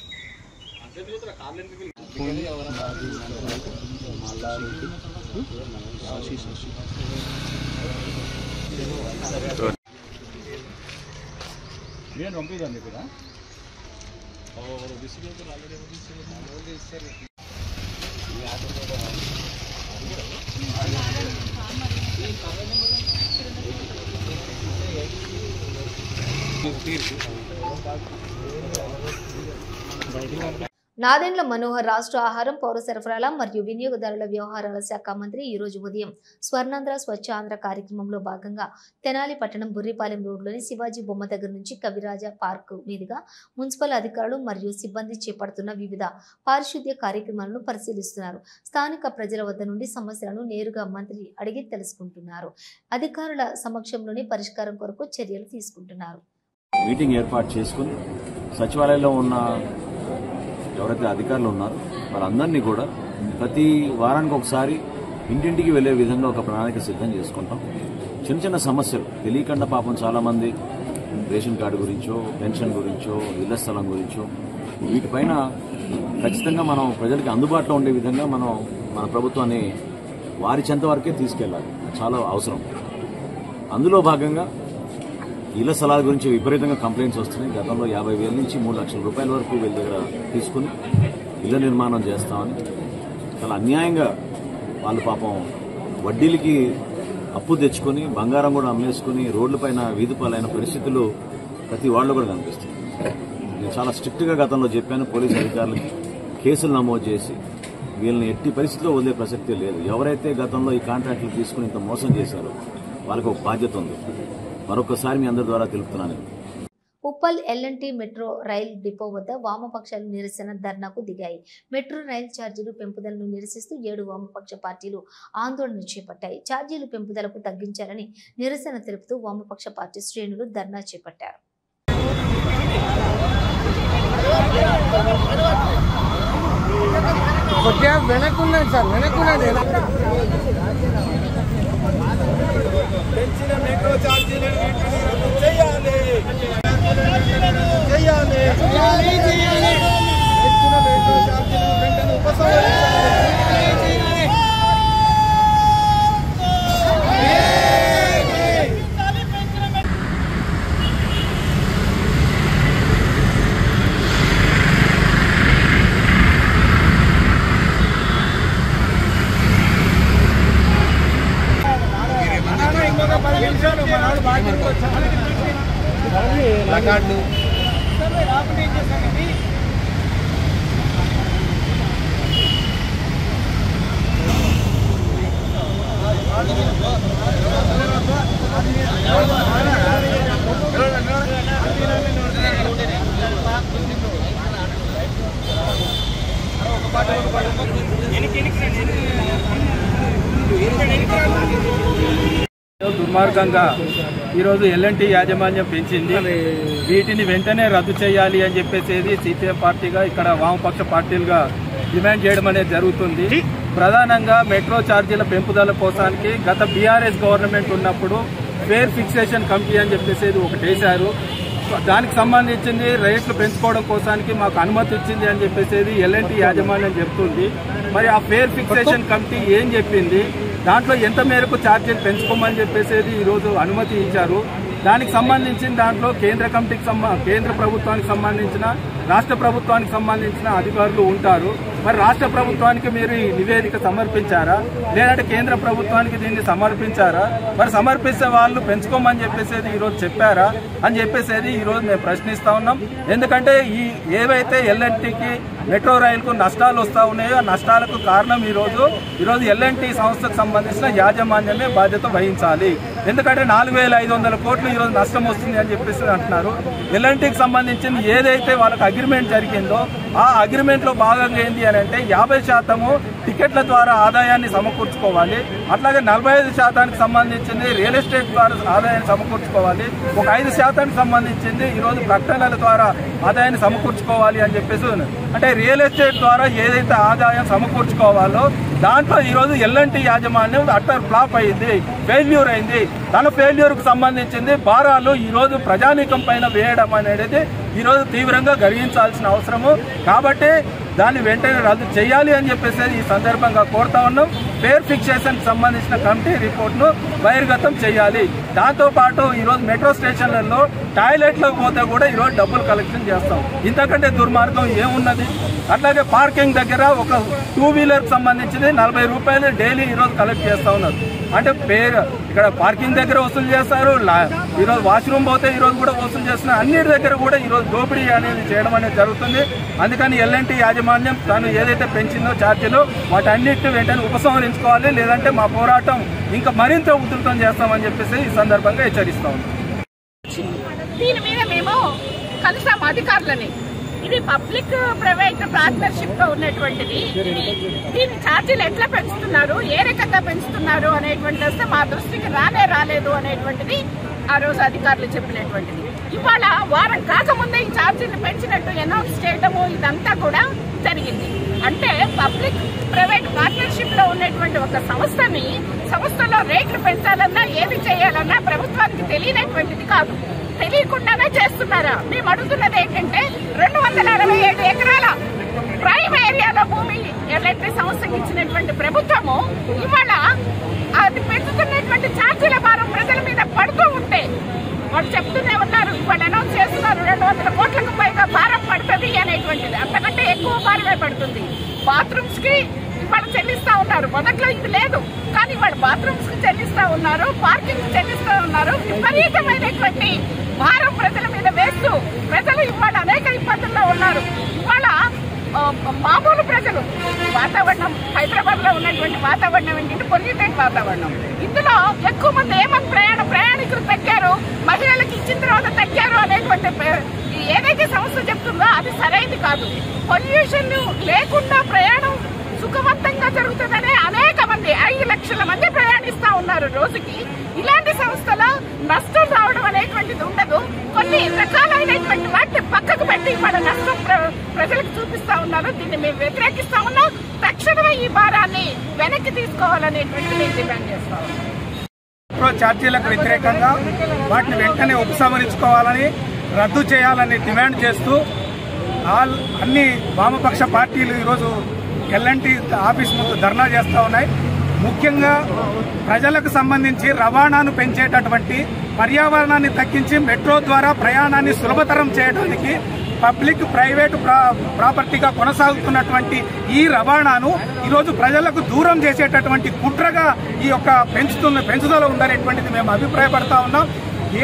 Speaker 17: నేను పంపిద్దాం ఇక్కడ
Speaker 1: నాదెండ్ల మనోహర్ రాష్ట్ర ఆహారం పౌర సరఫరాల మరియు వినియోగదారుల వ్యవహారాల శాఖ మంత్రి ఈ రోజు ఉదయం స్వర్ణాంధ్ర స్వచ్ఛ ఆంధ్ర కార్యక్రమంలో భాగంగా తెనాలి పట్టణం బుర్రిపాలెం రోడ్లోని శివాజీ బొమ్మ దగ్గర నుంచి కవిరాజ పార్క్ మీదుగా మున్సిపల్ అధికారులు మరియు సిబ్బంది చేపడుతున్న వివిధ పారిశుద్ధ్య కార్యక్రమాలను పరిశీలిస్తున్నారు. స్థానిక ప్రజల వద్ద నుండి సమస్యలను నేరుగా మంత్రి అడిగి తెలుసుకుంటున్నారు. అధికారుల సమక్షంలోనే పరిష్కారం కొరకు చర్యలు తీసుకుంటున్నారు.
Speaker 18: మీటింగ్ ఏర్పాటు చేసుకుని సచివాలయంలో ఉన్న ఎవరైతే అధికారులు ఉన్నారో వాళ్ళందరినీ కూడా ప్రతి వారానికి ఒకసారి ఇంటింటికి వెళ్లే విధంగా ఒక ప్రణాళిక సిద్ధం చేసుకుంటాం. చిన్న చిన్న సమస్యలు తెలియకుండా పాపం చాలామంది రేషన్ కార్డు గురించో, పెన్షన్ గురించో, ఇళ్ల స్థలం గురించో వీటిపైన ఖచ్చితంగా మనం ప్రజలకి అందుబాటులో ఉండే విధంగా మనం మన ప్రభుత్వాన్ని వారి చెంత వరకే తీసుకెళ్లాలి. చాలా అవసరం. అందులో భాగంగా ఇళ్ల స్థలాల గురించి విపరీతంగా కంప్లైంట్స్ వస్తున్నాయి. గతంలో 50,000 నుంచి 3 లక్షల రూపాయల వరకు వీళ్ళ దగ్గర తీసుకుని ఇళ్ల నిర్మాణం చేస్తామని చాలా అన్యాయంగా వాళ్ళు పాపం వడ్డీలకి అప్పు తెచ్చుకొని బంగారం కూడా అమ్మేసుకుని రోడ్లపైన వీధిపాలైన పరిస్థితులు ప్రతి వాళ్ళు కూడా కనిపిస్తుంది. నేను చాలా స్ట్రిక్ట్గా గతంలో చెప్పాను. పోలీసు అధికారులకి కేసులు నమోదు చేసి వీళ్ళని ఎట్టి పరిస్థితిలో వదిలే ప్రసక్తే లేదు. ఎవరైతే గతంలో ఈ కాంట్రాక్టులు తీసుకుని ఇంత మోసం చేశారో వాళ్ళకి ఒక బాధ్యత ఉంది. మరొకసారి మీ అందరి ద్వారా తెలుపుతున్నాను.
Speaker 1: Uppal LNT metro rail depot వద్ద వామపక్షాలు నిరసన ధర్నాకు దిగాయి. మెట్రో రైల్ ఛార్జీలు పెంపుదలను నిరసిస్తూ 7 వామపక్ష పార్టీలు ఆందోళన చేపట్టాయి. ఛార్జీలు పెంపుదలకు తగ్గించాలని నిరసన తెలుపుతూ వామపక్ష పార్టీ శ్రేణులు ధర్నా చేపట్టారు.
Speaker 15: పెంచిన మెట్రో ఛార్జీలను రద్దు చేయాలి. పెంచిన మెట్రో ఛార్జీలను వెంటనే ఉపసంహరించాలి.
Speaker 17: దుర్మార్గంగా ఈరోజు ఎల్ఎన్టీ యాజమాన్యం పెంచింది. వీటిని వెంటనే రద్దు చేయాలి అని చెప్పేసి సిపిఎం పార్టీగా ఇక్కడ వామపక్ష పార్టీలుగా డిమాండ్ చేయడం అనేది జరుగుతుంది. ప్రధానంగా మెట్రో ఛార్జీల పెంపుదల కోసానికి గత బీఆర్ఎస్ గవర్నమెంట్ ఉన్నప్పుడు ఫేర్ ఫిక్సేషన్ కమిటీ అని చెప్పేసి ఒకటి వేశారు. దానికి సంబంధించింది రేట్లు పెంచుకోవడం కోసానికి మాకు అనుమతి ఇచ్చింది అని చెప్పేసి ఎల్ఎన్టీ యాజమాన్యం చెప్తుంది. మరి ఆ ఫేర్ ఫిక్సేషన్ కమిటీ ఏం చెప్పింది, దాంట్లో ఎంత మేరకు ఛార్జీలు పెంచుకోమని చెప్పేసి ఈరోజు అనుమతి ఇచ్చారు. దానికి సంబంధించిన దాంట్లో కేంద్ర ప్రభుత్వానికి సంబంధించిన రాష్ట్ర ప్రభుత్వానికి సంబంధించిన అధికారులు ఉంటారు. మరి రాష్ట్ర ప్రభుత్వానికి మీరు ఈ నివేదిక సమర్పించారా, లేదంటే కేంద్ర ప్రభుత్వానికి దీన్ని సమర్పించారా? మరి సమర్పిస్తే వాళ్ళు పెంచుకోమని చెప్పేసి ఈరోజు చెప్పారా అని చెప్పేసి ఈరోజు మేము ప్రశ్నిస్తా ఉన్నాం. ఎందుకంటే ఈ ఏవైతే ఎల్ఎన్టీకి మెట్రో రైలుకు నష్టాలు వస్తూ ఉన్నాయో ఆ నష్టాలకు కారణం ఈరోజు ఎల్ఎన్టీ సంస్థకు సంబంధించిన యాజమాన్యమే బాధ్యత వహించాలి. ఎందుకంటే 4,500 కోట్లు ఈరోజు నష్టం వస్తుంది అని చెప్పేసి అంటున్నారు. ఎల్ఎన్టీకి సంబంధించిన ఏదైతే వాళ్ళకి అగ్రిమెంట్ జరిగిందో ఆ అగ్రిమెంట్ లో భాగంగా ఏంటి అని అంటే 50% టికెట్ల ద్వారా ఆదాయాన్ని సమకూర్చుకోవాలి. అట్లాగే 45% సంబంధించింది రియల్ ఎస్టేట్ ద్వారా ఆదాయాన్ని సమకూర్చుకోవాలి. ఒక 5% సంబంధించింది ఈరోజు ప్రకటనల ద్వారా ఆదాయాన్ని సమకూర్చుకోవాలి అని చెప్పేసి అంటే రియల్ ఎస్టేట్ ద్వారా ఏదైతే ఆదాయం సమకూర్చుకోవాలో దాంట్లో ఈరోజు ఎల్ఎన్టీ యాజమాన్యం అట్టర్ ఫ్లాప్ అయింది, ఫెయిల్యూర్ అయింది. తన ఫెయిల్యూర్ కు సంబంధించింది భారాలు ఈరోజు ప్రజానీకం పైన వేయడం అనేది ఈరోజు తీవ్రంగా గర్హించాల్సిన అవసరము. కాబట్టి దాన్ని వెంటనే రద్దు చేయాలి అని చెప్పేసి ఈ సందర్భంగా కోరుతా ఉన్నాం. ఫేర్ ఫిక్సేషన్ సంబంధించిన కమిటీ రిపోర్ట్ను బహిర్గతం చేయాలి. దాంతోపాటు ఈరోజు మెట్రో స్టేషన్లలో టాయిలెట్లకు పోతే కూడా ఈరోజు డబ్బులు కలెక్షన్ చేస్తాం. ఇంతకంటే దుర్మార్గం ఏమున్నది? అట్లాగే పార్కింగ్ దగ్గర ఒక 2 వీలర్కి సంబంధించింది 40 రూపాయలు డైలీ ఈరోజు కలెక్ట్ చేస్తూ ఉన్నారు. అంటే ఇక్కడ పార్కింగ్ దగ్గర వసూలు చేస్తారు, ఈరోజు వాష్రూమ్ పోతే ఈరోజు కూడా వసూలు చేస్తున్నారు. అన్నిటి దగ్గర కూడా ఈరోజు దోపిడీ అనేది చేయడం అనేది జరుగుతుంది. అందుకని ఎల్ఎన్టీ యాజమాన్యం తాను ఏదైతే పెంచిందో ఛార్జీలు వాటన్నిటిని వెంటనే ఉపసంహరించుకోవాలి, లేదంటే మా పోరాటం ఇంకా మరింత ఉధృతం చేస్తామని చెప్పేసి ఈ సందర్భంగా హెచ్చరిస్తా ఉన్నాం.
Speaker 19: దీని మీద మేము కలిసాం అధికారులని. ఇది పబ్లిక్ ప్రైవేట్ పార్ట్నర్షిప్ తో ఉన్నటువంటిది. దీని ఛార్జీలు ఎట్లా పెంచుతున్నారు, ఏ రకంగా పెంచుతున్నారు అనేటువంటి వస్తే మా దృష్టికి రాలేదు అనేటువంటిది ఆ రోజు అధికారులు చెప్పినటువంటిది. ఇవాళ వారం కాకముందే ఈ ఛార్జీలు పెంచినట్టు అనౌన్స్ చేయడము ఇదంతా కూడా జరిగింది. అంటే పబ్లిక్ ప్రైవేట్ పార్ట్నర్షిప్ లో ఉన్నటువంటి ఒక సంస్థలో రేట్లు పెంచాలన్నా ఏది చేయాలన్నా ప్రభుత్వానికి తెలియనటువంటిది కాదు, తెలియకుండానే చేస్తున్నారా? మేము అడుగుతున్నది ఏంటంటే 267 ఎకరాల ప్రైమ్ ఏరియాలో భూమి ఎల్ఎన్టీ సంస్థకి ఇచ్చినటువంటి ప్రభుత్వము ఇవాళ అది పెంచుతున్నటువంటి ఛార్జీల భారం ప్రజల మీద పడుతూ ఉంటే వాళ్ళు చెప్తూనే ఉన్నారు, ఇవాళ అనౌన్స్ చేస్తున్నారు 200 కోట్లకు పైగా భారం పడుతుంది అనేటువంటిది. అంతకంటే ఎక్కువ భారమే పడుతుంది. బాత్రూమ్స్ కి ఇవాళ చెల్లిస్తా ఉన్నారు. మొదట్లో ఇది లేదు, కానీ ఇవాళ బాత్రూమ్స్ కి చెల్లిస్తా ఉన్నారు, పార్కింగ్ చెల్లిస్తా ఉన్నారు. విపరీతమైనటువంటి భారం ప్రజల మీద వేస్తూ ప్రజలు ఇవాళ అనేక ఇబ్బందుల్లో ఉన్నారు. ఇవాళ మామూలు ప్రజలు వాతావరణం హైదరాబాద్ లో ఉన్నటువంటి వాతావరణం ఏంటంటే పొల్యూటెడ్ వాతావరణం. ఇందులో ఎక్కువ మంది ఏమని ప్రయాణికులు తగ్గారు, మహిళలకు ఇచ్చిన తర్వాత తగ్గారు అనేటువంటి ఏదైతే సంస్థ చెప్తుందో అది సరైనది కాదు. పొల్యూషన్ లేకుండా ప్రయాణం సుఖవంతంగా జరుగుతుందనే అనేక మంది 5 లక్షల మంది ప్రయాణిస్తా ఉన్నారు రోజుకి. ఇలాంటి సంస్థలో నష్టం రావడం అనేటువంటిది ఉండదు. కొన్ని రకాలైనటువంటి వాటిని పక్కకు పెట్టి వాళ్ళ నష్టం ప్రజలకు చూపిస్తా ఉన్నారు. దీన్ని మేము వ్యతిరేకిస్తా ఉన్నాం. తక్షణమే ఈ భారాన్ని వెనక్కి తీసుకోవాలనేటువంటి మేము డిమాండ్ చేస్తా ఉన్నాం.
Speaker 17: మెట్రో ఛార్జీలకు వ్యతిరేకంగా వాటిని వెంటనే ఉపసంహరించుకోవాలని, రద్దు చేయాలని డిమాండ్ చేస్తూ అన్ని వామపక్ష పార్టీలు ఈరోజు ఎల్ఎన్టీ ఆఫీస్ ముందు ధర్నా చేస్తూ ఉన్నాయి. ముఖ్యంగా ప్రజలకు సంబంధించి రవాణాను పెంచేటటువంటి, పర్యావరణాన్ని తగ్గించి మెట్రో ద్వారా ప్రయాణాన్ని సులభతరం చేయడానికి పబ్లిక్ ప్రైవేటు ప్రాపర్టీగా కొనసాగుతున్నటువంటి ఈ రవాణాను ఈరోజు ప్రజలకు దూరం చేసేటటువంటి కుట్రగా ఈ యొక్క పెంచుదల ఉందనేటువంటిది మేము అభిప్రాయపడతా ఉన్నాం.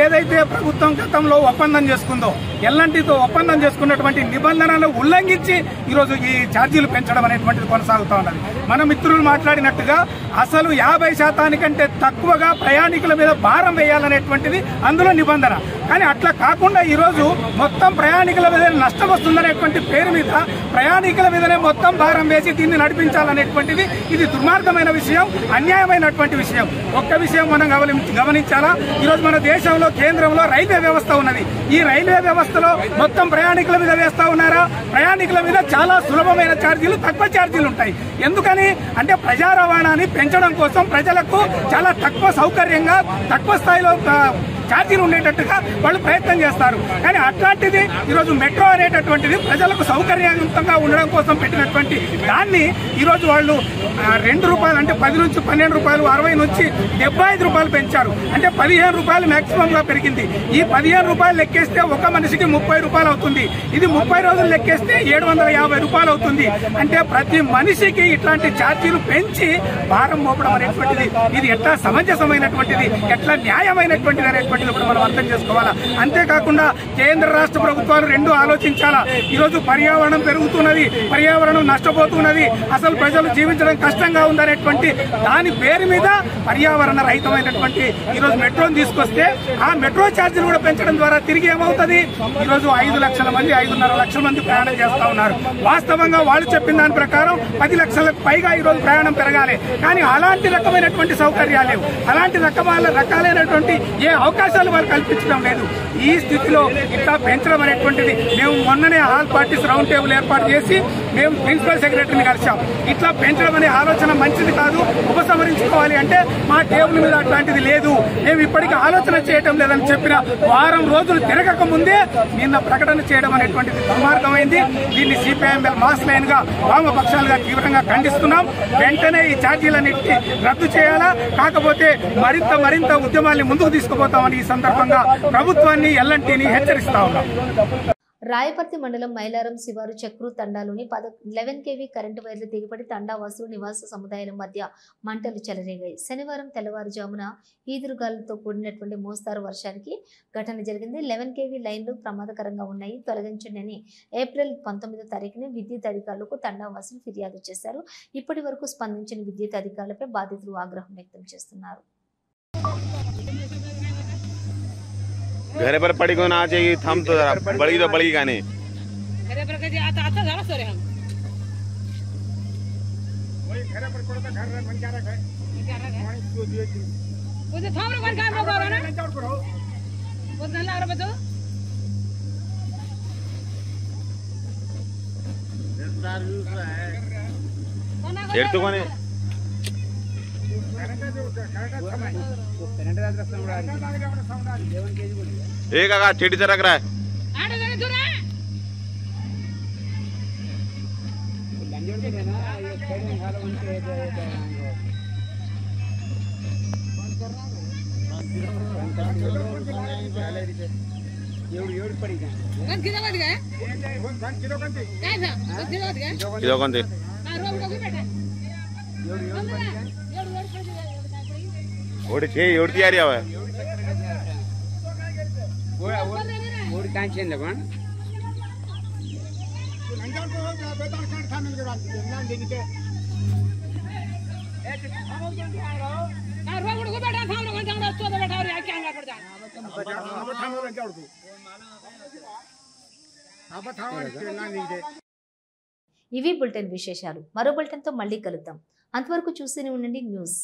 Speaker 17: ఏదైతే ప్రభుత్వం గతంలో ఒప్పందం చేసుకుందో ఎల్ఎన్టీతో ఒప్పందం చేసుకున్నటువంటి నిబంధనలు ఉల్లంఘించి ఈరోజు ఈ ఛార్జీలు పెంచడం అనేటువంటిది కొనసాగుతూ ఉన్నది. మన మిత్రులు మాట్లాడినట్టుగా అసలు 50% తక్కువగా ప్రయాణికుల మీద భారం వేయాలనేటువంటిది అందులో నిబంధన. కానీ అట్లా కాకుండా ఈరోజు మొత్తం ప్రయాణికుల మీద నష్టం వస్తుందనేటువంటి పేరు మీద ప్రయాణికుల మీదనే మొత్తం భారం వేసి దీన్ని నడిపించాలనేటువంటిది ఇది దుర్మార్గమైన విషయం, అన్యాయమైనటువంటి విషయం. ఒక్క విషయం మనం గమనించాలా, ఈరోజు మన దేశంలో కేంద్రంలో రైల్వే వ్యవస్థ ఉన్నది. ఈ రైల్వే వ్యవస్థలో మొత్తం ప్రయాణికుల మీద వేస్తా ఉన్నారా? ప్రయాణికుల మీద చాలా సులభమైన ఛార్జీలు, తక్కువ ఛార్జీలు ఉంటాయి. ఎందుకని అంటే ప్రజా రవాణాని పెంచడం కోసం ప్రజలకు చాలా తక్కువ సౌకర్యంగా తక్కువ స్థాయిలో ఛార్జీలు ఉండేటట్టుగా వాళ్ళు ప్రయత్నం చేస్తారు. కానీ అట్లాంటిది ఈరోజు మెట్రో అనేటటువంటిది ప్రజలకు సౌకర్యవంతంగా ఉండడం కోసం పెట్టినటువంటి దాన్ని ఈరోజు వాళ్ళు ₹2 అంటే 10 నుంచి 12 రూపాయలు, 60 నుంచి 75 రూపాయలు పెంచారు. అంటే 15 రూపాయలు మాక్సిమం గా పెరిగింది. ఈ 15 రూపాయలు లెక్కేస్తే ఒక మనిషికి 30 రూపాయలు అవుతుంది. ఇది 30 రోజులు లెక్కేస్తే 750 రూపాయలు అవుతుంది. అంటే ప్రతి మనిషికి ఇట్లాంటి ఛార్జీలు పెంచి భారం మోపడం అనేటువంటిది ఇది ఎట్లా సమంజసమైనటువంటిది, ఎట్లా న్యాయమైనటువంటిది అనేటువంటిది కూడా మనం అర్థం చేసుకోవాలా. అంతేకాకుండా కేంద్ర రాష్ట్ర ప్రభుత్వాలు రెండు ఆలోచించాలా. ఈరోజు పర్యావరణం పెరుగుతున్నది, పర్యావరణం నష్టపోతున్నది, అసలు ప్రజలు జీవించడం కష్టంగా ఉందనేటువంటి దాని పేరు మీద పర్యావరణ రహితమైనటువంటి ఈరోజు మెట్రోను తీసుకొస్తే ఆ మెట్రో ఛార్జీలు కూడా పెంచడం ద్వారా తిరిగి ఏమవుతుంది, ఈరోజు 5 లక్షల మంది 5.5 లక్షల మంది ప్రయాణం చేస్తా ఉన్నారు. వాస్తవంగా వాళ్ళు చెప్పిన దాని ప్రకారం 10 లక్షలకు పైగా ఈరోజు ప్రయాణం పెరగాలి. కానీ అలాంటి రకమైనటువంటి సౌకర్యాలు లేవు, అలాంటి రకాలైనటువంటి ఏ అవకాశాలు వాళ్ళు కల్పించడం లేదు. ఈ స్థితిలో ఇట్లా పెంచడం అనేటువంటిది మేము మొన్ననే ఆల్ పార్టీస్ రౌండ్ టేబుల్ ఏర్పాటు చేసి మేము ప్రిన్సిపల్ సెక్రటరీని కలిసాం. ఇట్లా పెంచడం అనే ఆలోచన మంచిది కాదు, ఉపసంహరించుకోవాలి అంటే మా టేబుల్ మీద అట్లాంటిది లేదు, మేము ఇప్పటికీ ఆలోచన చేయడం లేదని చెప్పిన వారం రోజులు తిరగక ముందే నిన్న ప్రకటన చేయడం అనేటువంటిది దుర్మార్గమైంది. దీన్ని సిపిఐఎంఎల్ మాస్ లైన్ గా వామపక్షాలుగా తీవ్రంగా ఖండిస్తున్నాం. వెంటనే ఈ ఛార్జీలన్నింటినీ రద్దు చేయాలా, కాకపోతే మరింత ఉద్యమాన్ని ముందుకు తీసుకుపోతామని ఈ సందర్భంగా ప్రభుత్వాన్ని ఎల్ఎన్టీని హెచ్చరిస్తా ఉన్నాం.
Speaker 1: రాయపర్తి మండలం మైలారం శివారు చక్రు తండాలోని 11 kV కరెంటు వైర్లు తెగిపడి తండావాసులు నివాస సముదాయాల మధ్య మంటలు చెలరేగాయి. శనివారం తెల్లవారుజామున ఈదురుగాలులతో కూడినటువంటి మోస్తారు వర్షానికి ఘటన జరిగింది. 11 kV లైన్లు ప్రమాదకరంగా ఉన్నాయి, తొలగించండి ఏప్రిల్ 19వ తారీఖున విద్యుత్ అధికారులకు తండావాసులు ఫిర్యాదు చేశారు. ఇప్పటి వరకు స్పందించిన విద్యుత్ అధికారులపై బాధితులు ఆగ్రహం వ్యక్తం చేస్తున్నారు.
Speaker 20: घरे पर पड़ी को ना चाहिए, थम तो जरा बड़ी तो बड़ी गाने
Speaker 19: घरे पर के आता आता जरा सोरे हम
Speaker 3: वही घरे पर कोड़ा घर मन क्या रखा है पानी तो दिए थी
Speaker 19: वो तो थाम रे काम करो ना वो नला रे बतो
Speaker 20: देर तो कोने एक आगा चिड़ी तरक रहा है किलो कंती ओडी छे ओडी तैयारी आवे
Speaker 8: ओडी कांच छे ने पण
Speaker 3: अंदर को बेदार काट थाने के रात नाम देनी के ए हम जल्दी आ रहो ना रोड को बैठा थाने को जांगा तो बैठा रे क्या अंगा पड़ जा अब थाने रे क्या उड़ अब थाने के ना नहीं दे
Speaker 1: ఇవి బులెటిన్ విశేషాలు. మరో బులెటిన్తో మళ్ళీ కలుద్దాం. అంతవరకు చూస్తూనే ఉండండి న్యూస్.